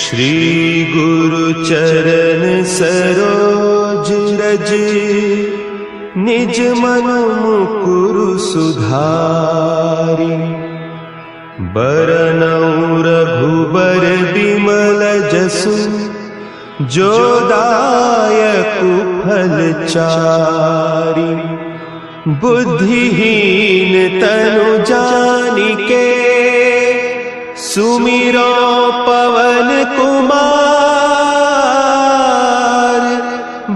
श्री गुरु चरण सरोज रज, निज मन मुकुरु सुधारि। बरनउँ रघुबर बिमल जसु, जो दायकु फल चारि। बुद्धिहीन तनु जानिके, सुमिरो पवन कुमार।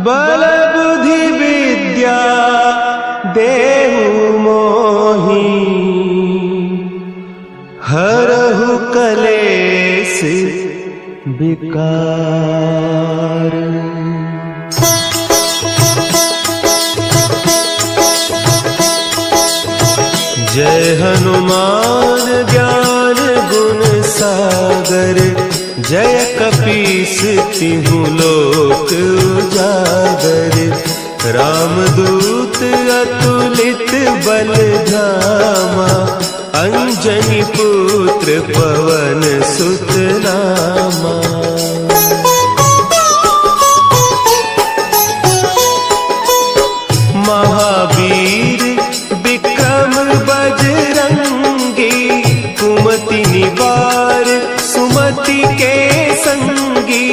बल बुद्धि विद्या देहु मोहि, हरहु कलेस विकार। जय हनुमान ज्ञान गुण सागर, जय कपीस तिहु लोक उजागर। रामदूत अतुलित बल धामा, अंजनी पुत्र पवन सुत नामा। महावीर विक्रम बजरंगी, कुमति निवार सुमति के संगी।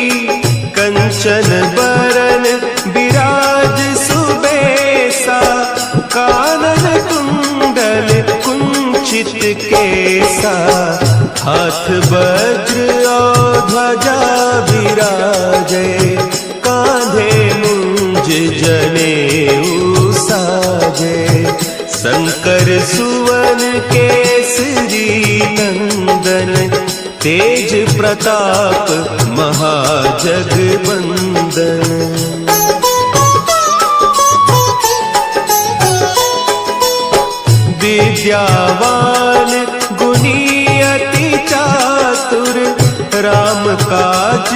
कंचन बरन विराज सुबेसा, कानन कुंडल कुंचित केसा। हाथ वज्र और ध्वजा विराजे, कांधे मुंज जनेऊ साजे। शंकर सुवन केसरी नंदन, तेज प्रताप महाजगवंदन। विद्यावान गुणी अति चातुर, राम काज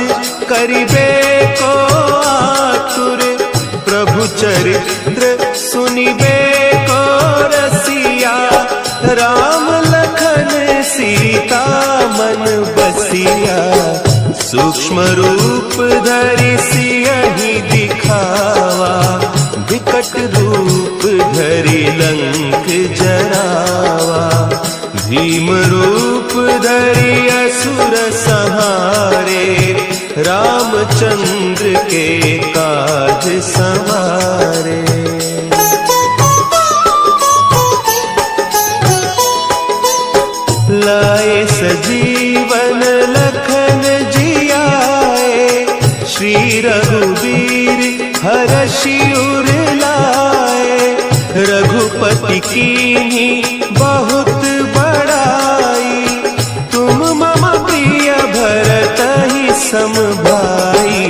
करिबे को आतुर। प्रभु चरित्र सुनिबे को रसिया, राम लखन सीता मन बसिया। सूक्ष्म रूप धरि सियहि दिखावा, विकट रूप धरि लंक जरावा। भीम रूप धरि असुर संहारे, रामचंद्र के काज संवारे। लाए सजीवन लखन जियाए, श्री रघुवीर हरषि उर लाए। रघुपति कीन्ही बहुत बड़ाई, तुम मम प्रिय भरतहि सम भाई।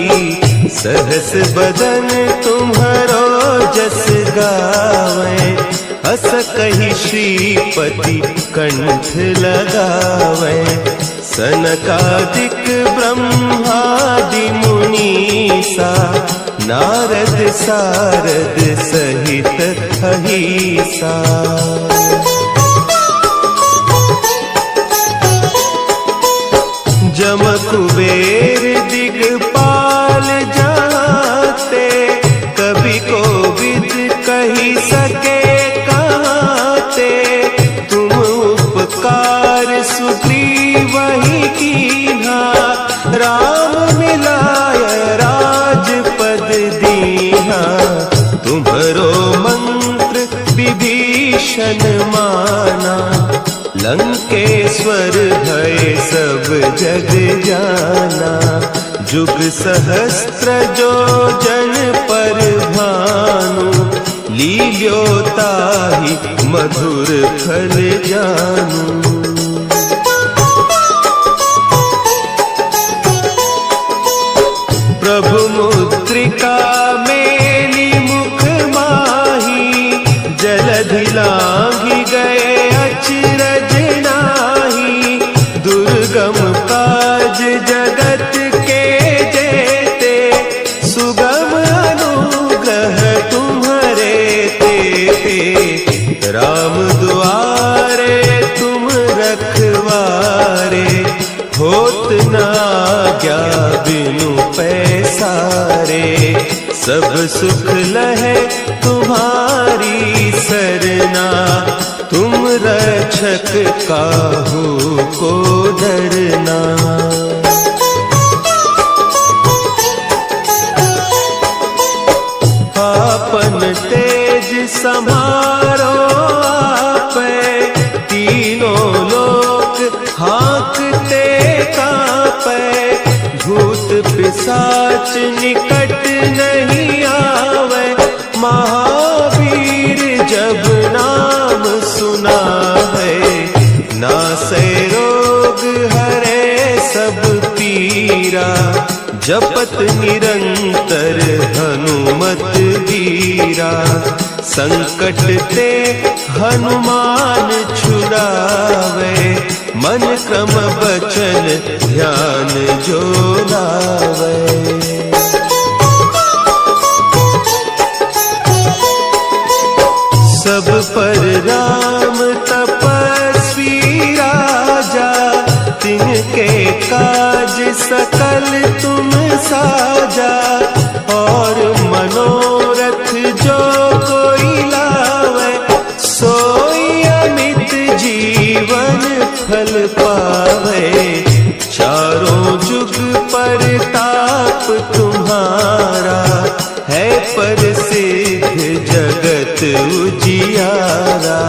सहस बदन तुम्हरो जस गावें, हस कहि श्रीपति कंठ लगावें। सनकादिक ब्रह्मादि मुनीसा, नारद सारद सहित अहीसा। जम कुबेर दिगपाल जाते, कवि कोविद कहि सके कहते। तुम उपकार सुग्रीवहि कीन्हा, राम मिलाय राजपद दीन्हा। तुम्हरो मंत्र विभीषण माना, लंकेश्वर भय सब जग जाना। जुग सहस्त्र जो जन पर भानु, लील्योताहि मधुर फल जानू। प्रभु मुद्रिका मेली मुख माही, जलधि लांघि गए अचरज नाही। दुर्गम काज जगत के जेते, सुगम अनुग्रह तुम्हरे तेते। राम दुआरे तुम रखवारे, होत न आज्ञा बिनु पैसारे। सब सुख लहे तुम्हारी सरना, तुम रक्षक काहू को डरना। आपन तेज संभारो आपे, तीनों लोक हाँकते कांपे। भूत पिशाच निकट नहीं आवे, महावीर जब नाम सुना है। नासै रोग हरे सब पीरा, जपत निरंतर हनुमत वीरा। संकट ते हनुमान छुड़ावे, मन क्रम बचन ध्यान जो लावे। सब पर राम तपस्वी राजा, तिनके काज सकल तुम साजा। और मनोरथ जो कोई लावे, सोई अमित जीवन फल पावे। चारों जुग परताप तुम्हारा, है प्रसिद्ध जगत उजियारा।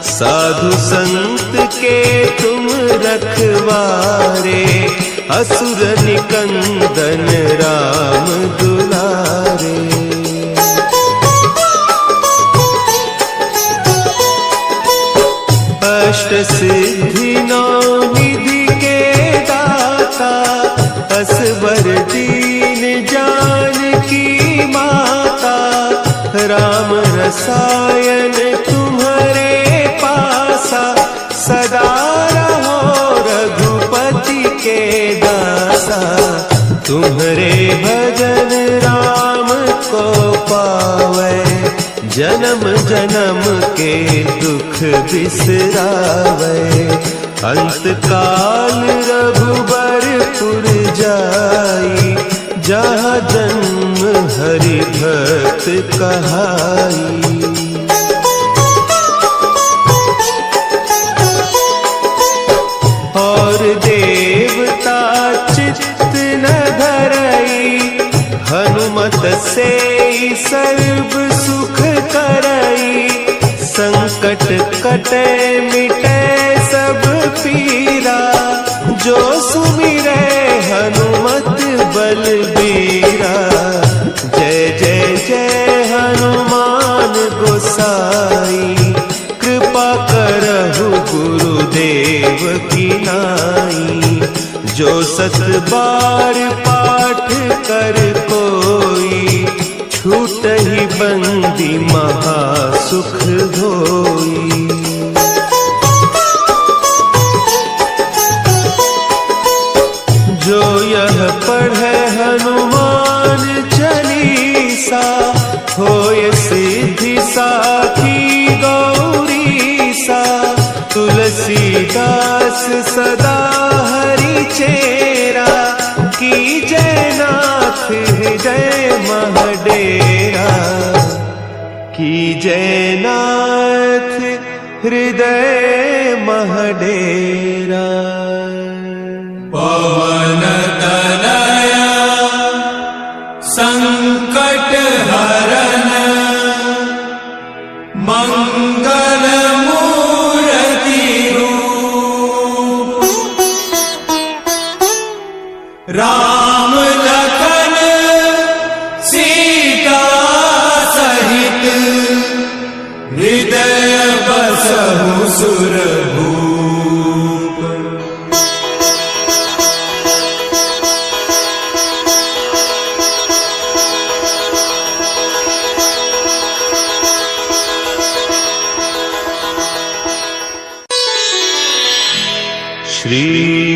साधु संत के तुम रखवारे, असुर निकंदन राम दुलारे। अष्ट सिद्धि नौ निधि के दाता, असवर दीन जानकी माता। राम रसायन तुम्हारे पासा, सदा रहो रघुपति के दासा। तुम्हारे भजन राम को पावे, जन्म जन्म के दुख बिसरावे। अंत काल रघुबरपुर जाई, जहाँ जन्म हरि भक्त कहाई। और देवता चित्त न धरई, हनुमत से सर्व सुख करई। संकट कटे मिटे सब पीरा, जो सुमिरे हनुमत बलबीरा। जय जय जय हनुमान गोसाई, कृपा करहु गुरुदेव की नाई। जो सत बार पाठ कर कोई, छूट ही बंदी महा सुख होई। जो यह पढ़े हनुमान चालीसा, होय सिद्धि साखी गौरीसा। तुलसीदास सदा हरि चेरा, की जयनाथ हृदय महडेरा। की जयनाथ हृदय महडेरा। पवन तनया संकट हरन, मंगल मूर्ति रूप। राम लखन सीता सहित, हृदय बसहु सुरभूप। श्री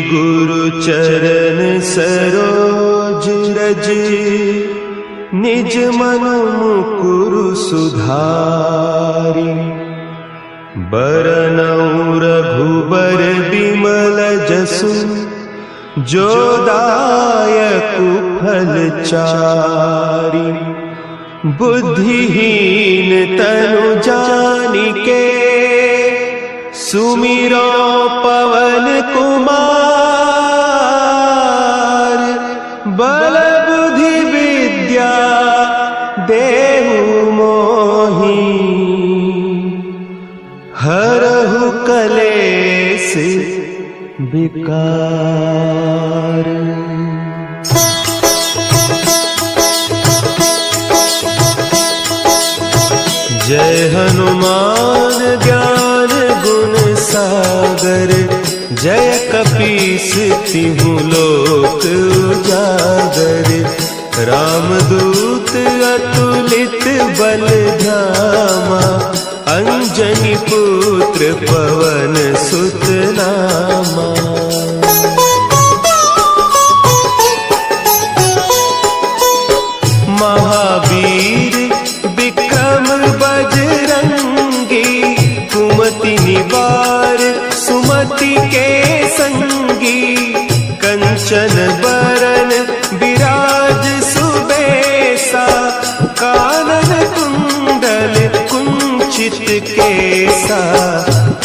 गुरु चरण सरोज रज, निज मन मुकुरु सुधारि। बरनउँ रघुबर बिमल जसु, जो दायक फलचारी। बुद्धिहीन तनु जानिके सुमिरो पवन कुमार। बल बुद्धि विद्या देहु मोहि हरहु कलेस विकार। जय हनुमान ज्ञान गुण सागर। जय कपीस तिहु लोक उजागर। रामदूत अतुलित बल धामा। अंजनी पुत्र पवन सुत नामा। महावीर विक्रम बजरंगी। कुमति निवार सुमति के संगी। कंचन बरन विराज सुबेसा। कानन कुंडल कुंचित केसा।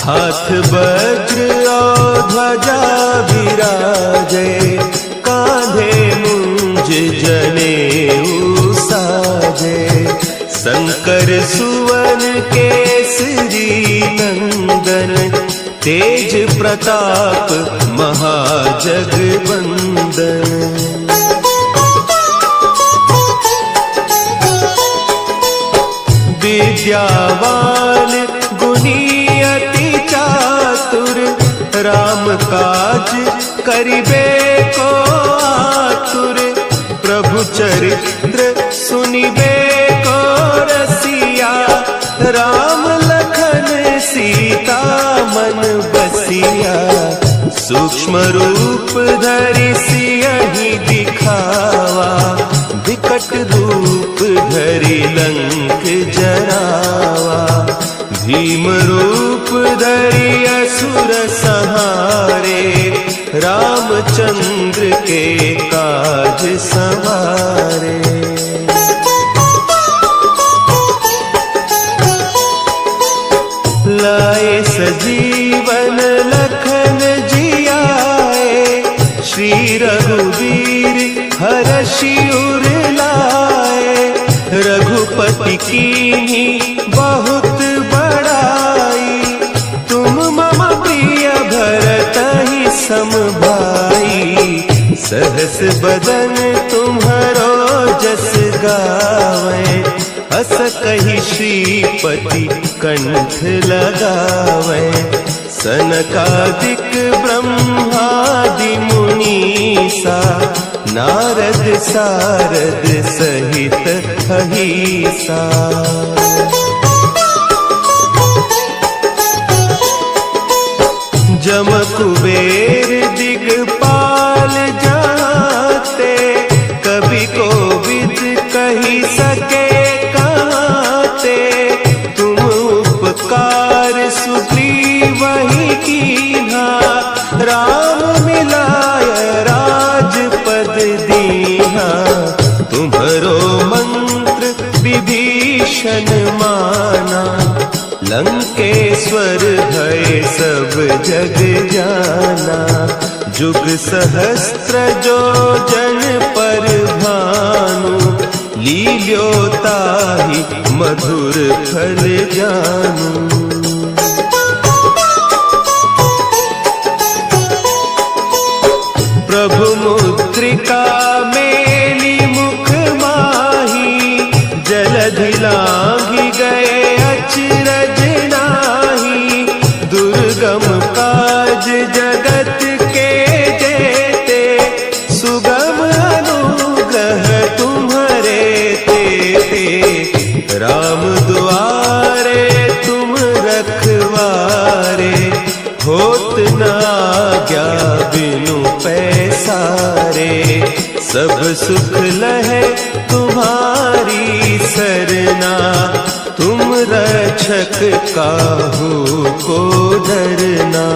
हाथ वज्र और ध्वजा विराजे। कांधे मुंज जनेऊ साजे। शंकर सुवन केसरी नंदन। तेज प्रताप महाजगवंदन। विद्यावान गुणी अति चातुर। राम काज करिबे को आतुर। प्रभु चरित्र सुनिबे को रसिया। राम लखन सीता मन बसिया। सूक्ष्म रूप धरि सियहि दिखावा। विकट रूप धरि लंक जरावा। भीम रूप धरि असुर संहारे। रामचंद्र के काज संवारे। लाए सजीवन लखन जियाए। श्री रघुवीर हरषि उर लाए। रघुपति कीन्ही बहुत बड़ाई। तुम मम प्रिय भरतहि सम भाई। सहस बदन तुम्हरो जस गावे। अस कहि श्रीपति कंठ लगावे। सनकादिक ब्रह्मादि मुनीसा। नारद सारद सहित अहीसा। जम कुबेर दिगपाल जाते। कवि कोविद कहि सके कहते। तुम उपकार सुग्रीवहि कीन्हा। राम मिलाय राजपद दीन्हा। तुम्हरो मंत्र विभीषण माना। लंकेश्वर भय सब जग जाना। जुग सहस्त्र जो जन पर भानु। लील्योताहि मधुर फल जानू। प्रभु मुद्रिका मेली मुख माही। जलधि लांघि गए अचरज नाही। दुर्गम काज जगत के जेते। सुगम अनुग्रह तुम्हरे तेते। राम दुआरे तुम रखवारे। होत न आज्ञा बिनु पैसारे। सब सुख लहे तुम्हारी सरना। तुम रक्षक काहू को डरना।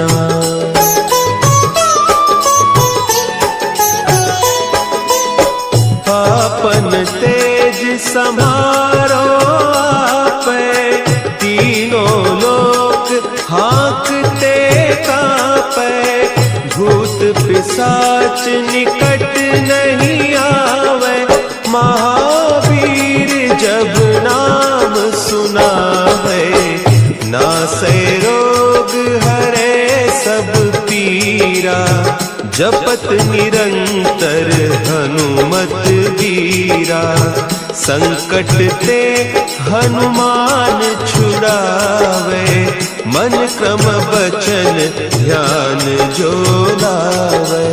पिशाच निकट नहीं आवे, महावीर जब नाम सुनावे। नासै रोग हरे सब पीरा, जपत निरंतर हनुमत वीरा। संकट ते हनुमान छुड़ावे, मन क्रम बचन ध्यान जो लावे।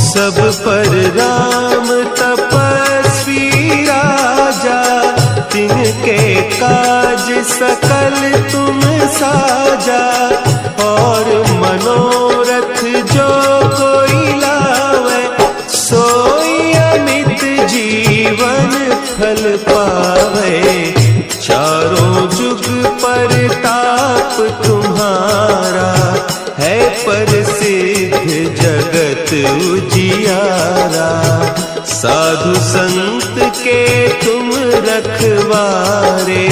सब पर राम तपस्वी राजा, तिनके काज सकल तुम साजा। और मनोरथ जो कोई लावे, सोई अमित जीवन फल पावे। चारों जुग परताप तुम्हारा, है प्रसिद्ध जगत उजियारा। साधु संत के तुम रखवारे,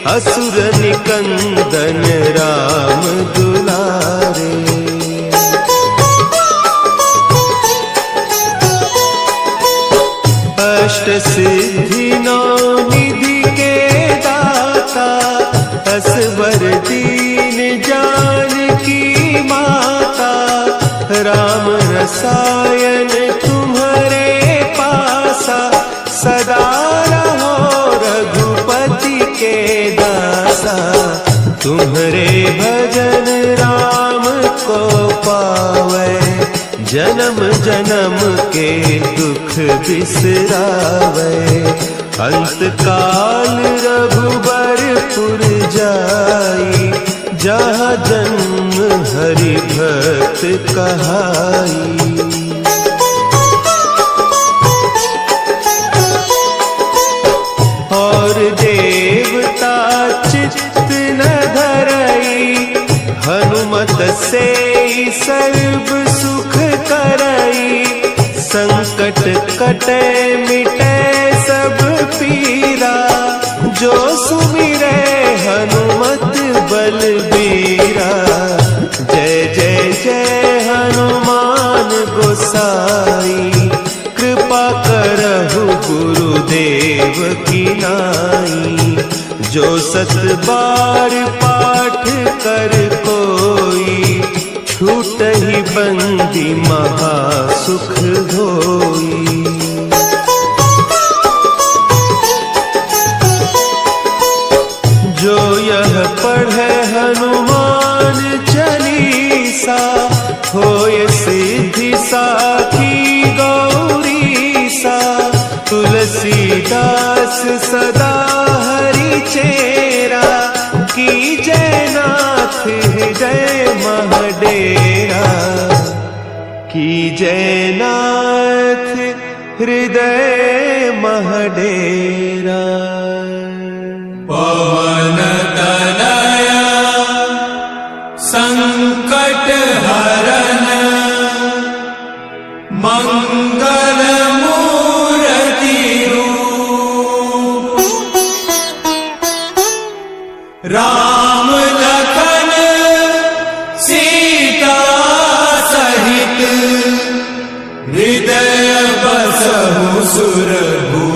असुर निकंदन राम दुलारे। अष्ट सिद्धि नौ निधि के दाता, असवर दीन जानकी माता। राम रसायन तुम्हारे पासा, सदा रहो रघुपति के दासा। तुम्हारे भजन राम को पावे, जन्म जन्म के दुख बिसरावे। अंत काल रघुबरपुर जाई, जहाँ जन्म हरि भक्त कहाई। और देवता चित्त न धरई, हनुमत से सर्व सुख करई। संकट कटे मिटे सब पीरा, जो सुमिरे हनुमत बलबीरा। जय जय जय हनुमान गोसाई, कृपा करहु गुरुदेव की नाई। जो सत बार पाठ कर कोई, छूटहि बंदी महा सुख होई। जो यह पढ़े हनुमान चालीसा, होय सिद्धि साखी गौरीसा। तुलसीदास सदा हरि चेरा, की जयनाथ हृदय महडेरा। की जयनाथ हृदय महडेरा। पवन तनया संकट हरन, मंगल मूर्ति रूप। राम लखन सीता सहित, हृदय बसहु सुरभूप।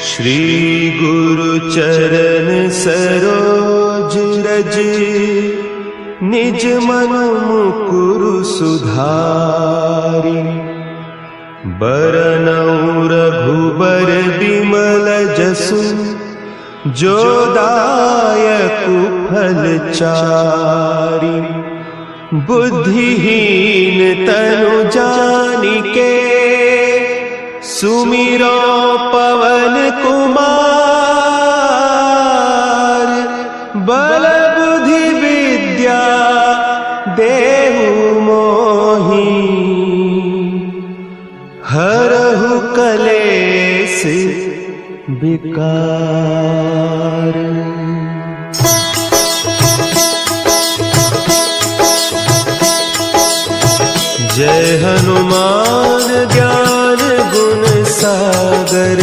श्री गुरु चरण सरोज रज, निज मन मुकुरु सुधारि। बरनउँ रघुबर बिमल जसु, जो दायकु फल चारि। बुद्धिहीन तनु जानिके, सुमिरो पवन कुमार। बल बुद्धि विद्या देहु मोहि, हरहु कलेस विकार। जय हनुमान ज्ञान गुण सागर,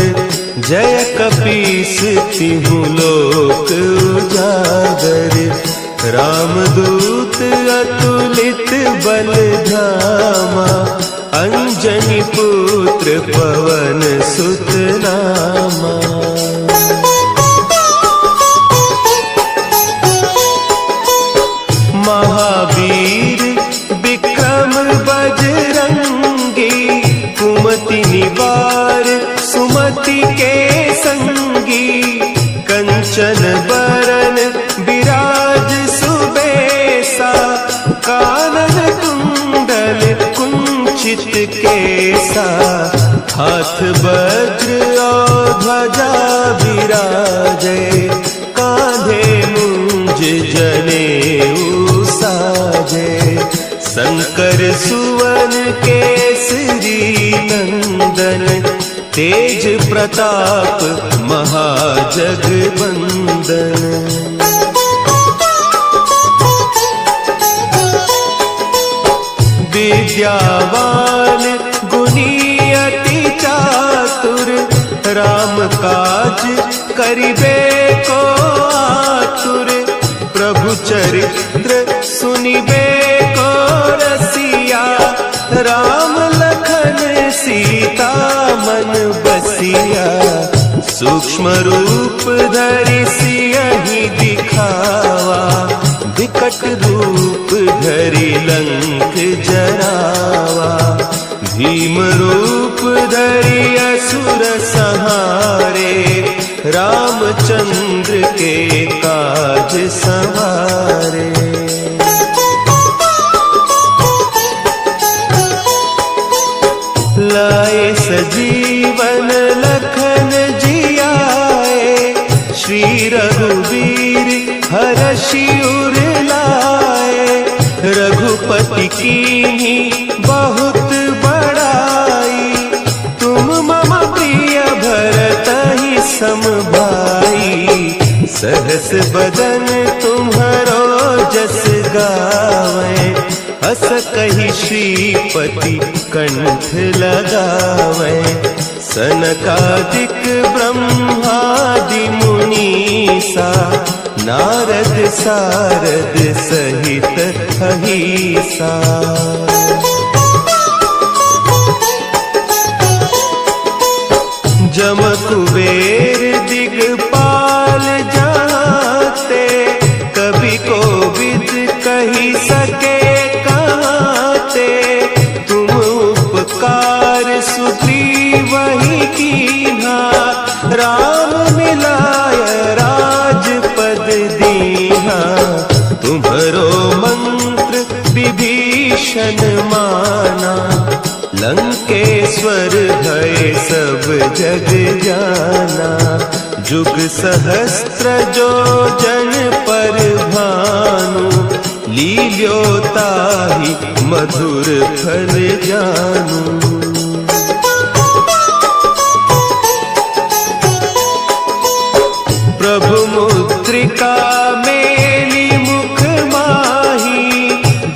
जय कपीस तिहु लोक उजागर। रामदूत अतुलित बल धामा, अंजनी पुत्र पवन सुत नामा। महावीर विक्रम बजरंगी, कुमति निवार सुमति के संगी। कंचन बरन विराज सुबेसा, कानन कुंडल कुंचित केसा। हाथ वज्र और ध्वजा विराजे, कांधे मुंज जनेऊ साजे। शंकर सुवन केसरी नंदन, तेज प्रताप महाजगबंदन। विद्यावान गुणी अति चातुर, राम काज करिबे को आतुर। प्रभु चरित्र सुनिबे को रसिया, राम लखन सीता मन बसिया। सूक्ष्म रूप धरि सियहि दिखावा, विकट रूप धरि लंक जरावा। भीम रूप धरि असुर संहारे, रामचंद्र के काज संवारे। लाए सजीवन लखन जियाए, श्री रघुवीर हरषि उर लाए। रघुपति कीन्ही बहुत बड़ाई, तुम मम प्रिय भरतहि सम भाई। सहस बदन तुम्हरो जस गावे, हस कहि श्रीपति कंठ लगावे। सनकादिक ब्रह्मादि मुनीसा, नारद सारद सहित अहीसा। जम कुबेर दिगपाल जाते, कवि कोविद कही सके कहते। तुम उपकार सुग्रीवहि कीन्हा, राम मिलाय राजपद दीन्हा। तुम्हरो मंत्र विभीषण माना, लंकेश्वर भय सब जग जाना। जुग सहस्त्र जो जन पर भानु, लील्यो ताहि मधुर फल जानू। प्रभु मुद्रिका मेली मुख माही,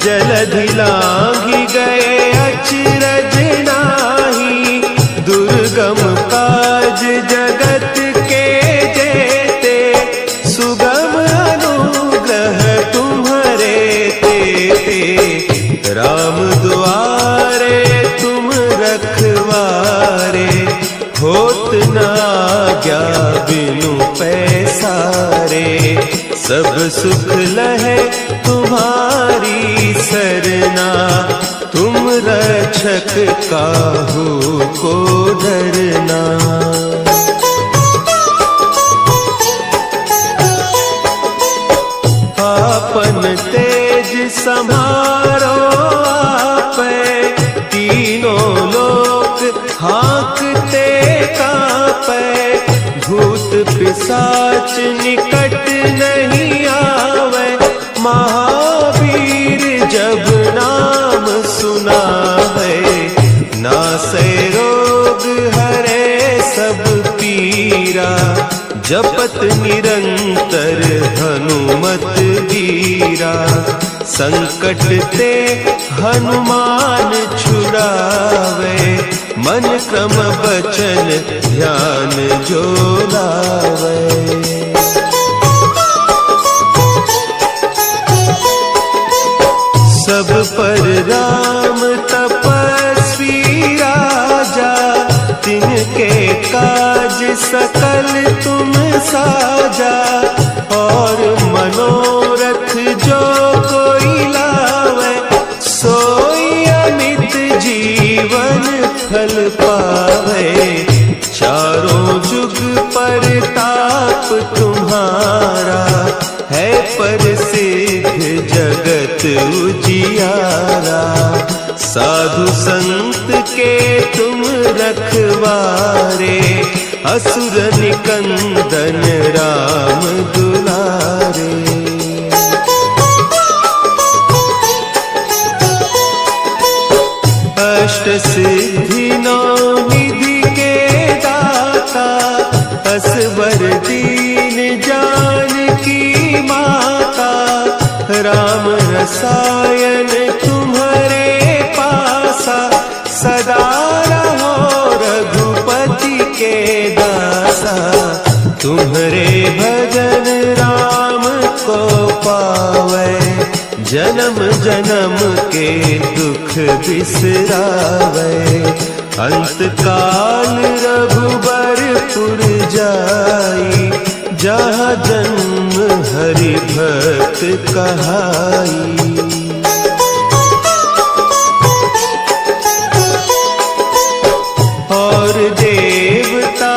जलधि लांघि गए अचरज नाही। दुर्गम काज जगत के जेते, सुगम अनुग्रह तुम्हरे तेते। राम दुआरे तुम रखवारे, होत न आज्ञा बिनु पैसारे। सब सुख लहे तुम्हारी सरना, तुम रक्षक काहू को डरना। आपन तेज समारो आपे, तीनों लोक हाँकते कांपे। भूत पिशाच निकट नहीं आवे, महावीर जब नाम सुना है। नासै रोग हरे सब पीरा, जपत निरंतर हनुमत वीरा। संकट ते हनुमान छुड़ावे, मन क्रम बचन ध्यान जो लावे। सब पर राम तपस्वी राजा, तिनके काज सकल तुम साजा। और मनोरथ जो कोई लावे, सोई अमित जीवन फल पावे। चारों जुग परताप तुम्हारा, है प्रसिद्ध जगत उजियारा। साधु संत के तुम रखवारे, असुर निकंदन राम दुलारे। अष्ट सिद्धि नौ निधि के दाता, असवर दीन जानकी माता। राम रसायन तुम्हारे पासा, सदा रहो रघुपति के दासा। तुम्हारे भजन राम को पावे, जन्म जन्म के दुख बिसरावे। अंत काल रघुबरपुर जाई, जहाँ जन्म हरि भक्त कहाई। और देवता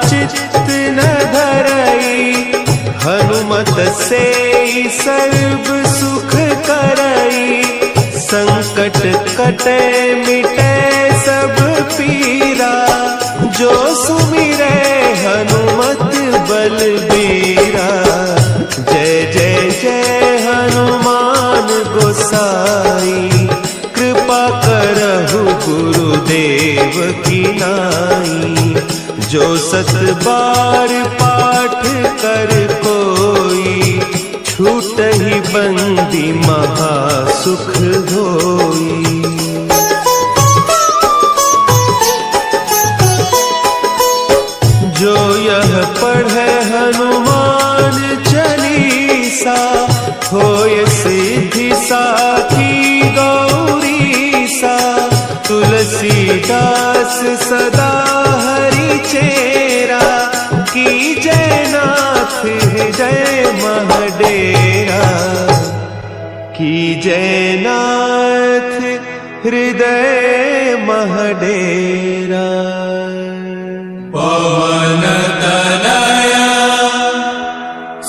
चित्त न धरई, हनुमत से सर्व सुख करई। संकट कटे मिटे सब पीरा, जो सुमिरे हनुमत बलबीरा। जय जय जय हनुमान गोसाई, कृपा करहु गुरुदेव की नाई। जो सत बार पाठ कर कोई, छूटहि बंदी महासुख होई। जो यह पढ़े हनुमान चालीसा, होय सिद्धि साखी गौरीसा। तुलसीदास सदा हरि चेरा, की जय नाथ हृदय महडेरा। की जय नाथ हृदय महडेरा। पवन तनया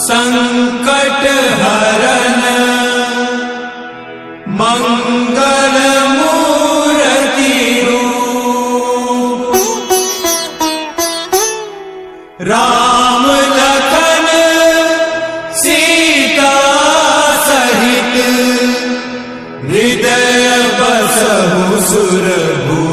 संकट हरन, मंगल मूर्ति रूप। राम लखन सीता सहित, हृदय बसहु सुरभूप।